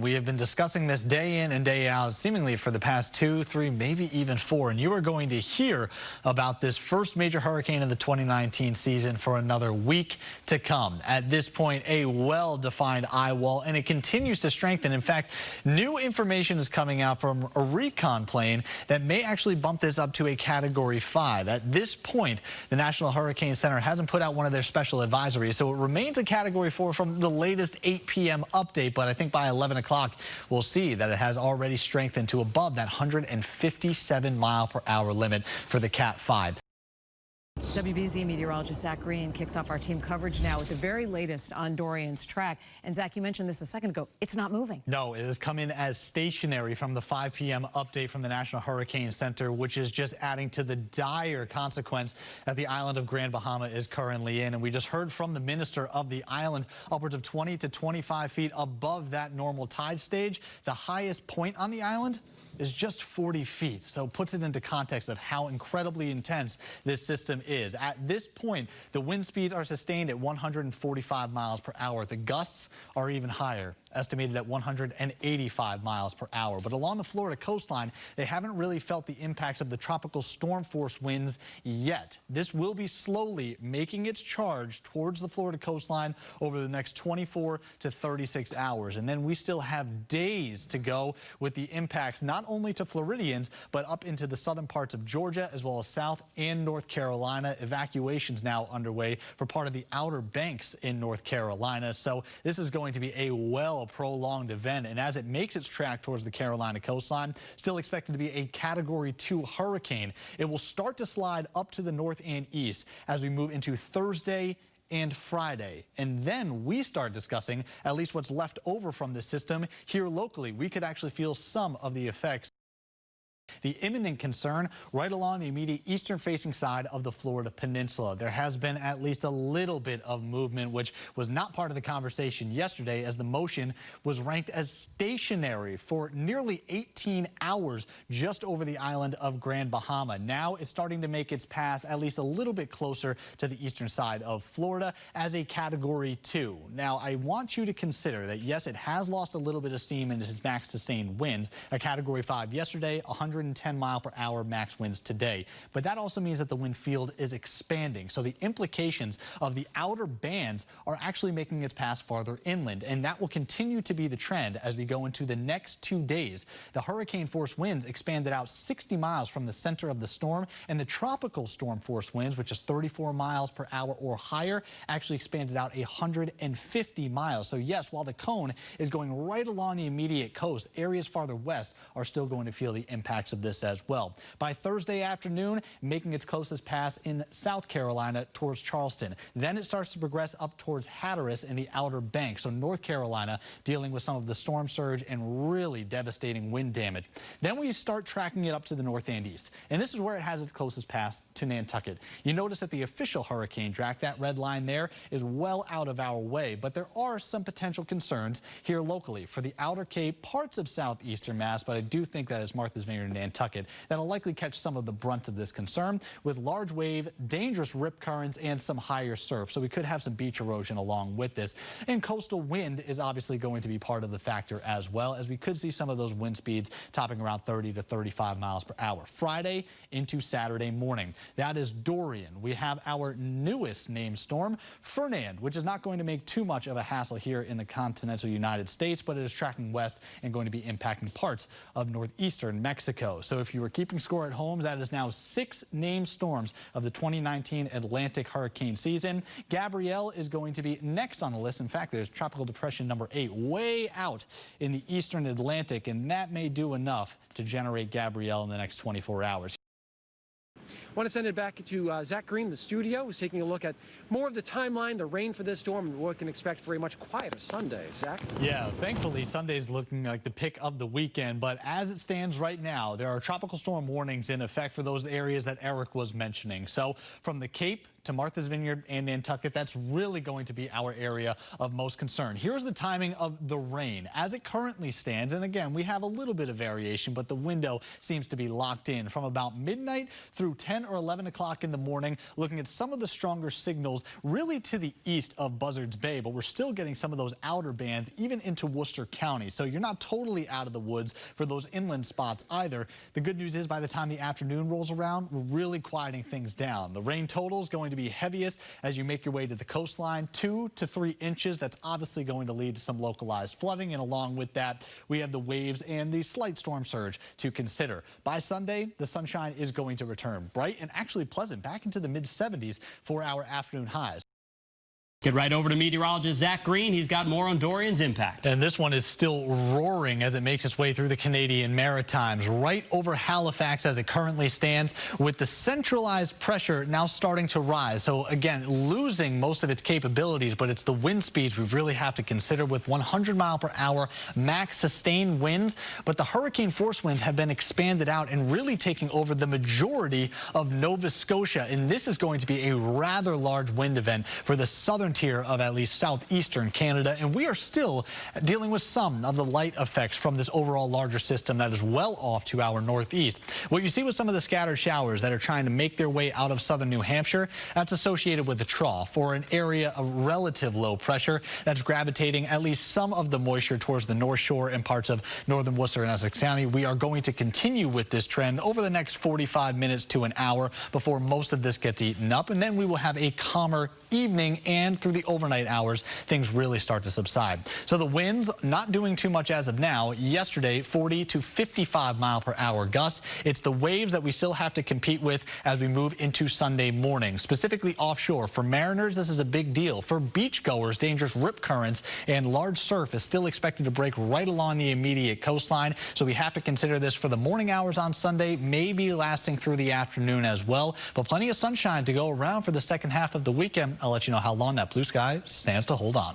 We have been discussing this day in and day out, seemingly for the past 2, 3, maybe even 4. And you are going to hear about this first major hurricane of the 2019 season for another week to come. At this point, a well-defined eye wall, and it continues to strengthen. In fact, new information is coming out from a recon plane that may actually bump this up to a Category 5. At this point, the National Hurricane Center hasn't put out one of their special advisories, so it remains a Category 4 from the latest 8 p.m. update. But I think by 11 o'clock, we'll see that it has already strengthened to above that 157-mile-per-hour limit for the Cat 5. WBZ meteorologist Zack kicks off our team coverage now with the very latest on Dorian's track. And Zack, you mentioned this a second ago. It's not moving. No, it has come in as stationary from the 5 p.m. update from the National Hurricane Center, which is just adding to the dire consequence that the island of Grand Bahama is currently in. And we just heard from the minister of the island, upwards of 20 to 25 feet above that normal tide stage. The highest point on the island is just 40 feet. So puts it into context of how incredibly intense this system is. At this point, the wind speeds are sustained at 145 miles per hour. The gusts are even higher, estimated at 185 miles per hour. But along the Florida coastline, they haven't really felt the impacts of the tropical storm force winds yet. This will be slowly making its charge towards the Florida coastline over the next 24 to 36 hours. And then we still have days to go with the impacts not only to Floridians, but up into the southern parts of Georgia, as well as South and North Carolina. Evacuations now underway for part of the Outer Banks in North Carolina. So this is going to be a prolonged event, and as it makes its track towards the Carolina coastline, still expected to be a Category 2 hurricane. It will start to slide up to the north and east as we move into Thursday and Friday. And then we start discussing at least what's left over from this system here locally. We could actually feel some of the effects. The imminent concern right along the immediate eastern-facing side of the Florida Peninsula. There has been at least a little bit of movement, which was not part of the conversation yesterday, as the motion was ranked as stationary for nearly 18 hours just over the island of Grand Bahama. Now it's starting to make its pass at least a little bit closer to the eastern side of Florida as a Category 2. Now, I want you to consider that, yes, it has lost a little bit of steam in its max sustained winds. A Category 5 yesterday, 110-mile-per-hour max winds today. But that also means that the wind field is expanding. So the implications of the outer bands are actually making its pass farther inland. And that will continue to be the trend as we go into the next 2 days. The hurricane force winds expanded out 60 miles from the center of the storm, and the tropical storm force winds, which is 34 miles per hour or higher, actually expanded out 150 miles. So yes, while the cone is going right along the immediate coast, areas farther west are still going to feel the impacts of this as well. By Thursday afternoon, making its closest pass in South Carolina towards Charleston. Then it starts to progress up towards Hatteras in the Outer Banks. So North Carolina dealing with some of the storm surge and really devastating wind damage. Then we start tracking it up to the north and east. And this is where it has its closest pass to Nantucket. You notice that the official hurricane track, that red line there, is well out of our way. But there are some potential concerns here locally for the Outer Cape, parts of southeastern Mass, but I do think that it's Martha's Vineyard and Nantucket that'll likely catch some of the brunt of this concern, with large wave, dangerous rip currents, and some higher surf. So we could have some beach erosion along with this. And coastal wind is obviously going to be part of the factor as well, as we could see some of those wind speeds topping around 30 to 35 miles per hour. Friday into Saturday morning. That is Dorian. We have our newest named storm, Fernand, which is not going to make too much of a hassle here in the continental United States, but it is tracking west and going to be impacting parts of northeastern Mexico. So if you were keeping score at home, that is now 6 named storms of the 2019 Atlantic hurricane season. Gabrielle is going to be next on the list. In fact, there's tropical depression number 8 way out in the eastern Atlantic, and that may do enough to generate Gabrielle in the next 24 hours. I want to send it back to Zack Green, the studio, who's taking a look at more of the timeline, the rain for this storm, and what we can expect for a much quieter Sunday. Zack? Yeah, thankfully, Sunday's looking like the pick of the weekend. But as it stands right now, there are tropical storm warnings in effect for those areas that Eric was mentioning. So from the Cape to Martha's Vineyard and Nantucket. That's really going to be our area of most concern. Here's the timing of the rain as it currently stands. And again, we have a little bit of variation, but the window seems to be locked in from about midnight through 10 or 11 o'clock in the morning, looking at some of the stronger signals really to the east of Buzzards Bay, but we're still getting some of those outer bands even into Worcester County. So you're not totally out of the woods for those inland spots either. The good news is by the time the afternoon rolls around, we're really quieting things down. The rain total is going to be heaviest as you make your way to the coastline, 2 to 3 inches. That's obviously going to lead to some localized flooding, and along with that, we have the waves and the slight storm surge to consider. By Sunday, the sunshine is going to return bright and actually pleasant back into the mid-70s for our afternoon highs. Get right over to meteorologist Zack Green. He's got more on Dorian's impact. And this one is still roaring as it makes its way through the Canadian Maritimes, right over Halifax as it currently stands, with the centralized pressure now starting to rise. So again, losing most of its capabilities, but it's the wind speeds we really have to consider with 100-mile-per-hour max sustained winds. But the hurricane force winds have been expanded out and really taking over the majority of Nova Scotia. And this is going to be a rather large wind event for the southern tier of at least southeastern Canada, and we are still dealing with some of the light effects from this overall larger system that is well off to our northeast. What you see with some of the scattered showers that are trying to make their way out of southern New Hampshire, that's associated with the trough, or an area of relative low pressure that's gravitating at least some of the moisture towards the North Shore and parts of northern Worcester and Essex County. We are going to continue with this trend over the next 45 minutes to an hour before most of this gets eaten up, and then we will have a calmer evening, and through the overnight hours, things really start to subside. So the winds not doing too much as of now. Yesterday, 40 to 55-mile-per-hour gusts. It's the waves that we still have to compete with as we move into Sunday morning, specifically offshore. For mariners, this is a big deal. For beachgoers, dangerous rip currents and large surf is still expected to break right along the immediate coastline. So we have to consider this for the morning hours on Sunday, maybe lasting through the afternoon as well. But plenty of sunshine to go around for the second half of the weekend. I'll let you know how long that blue sky stands to hold on.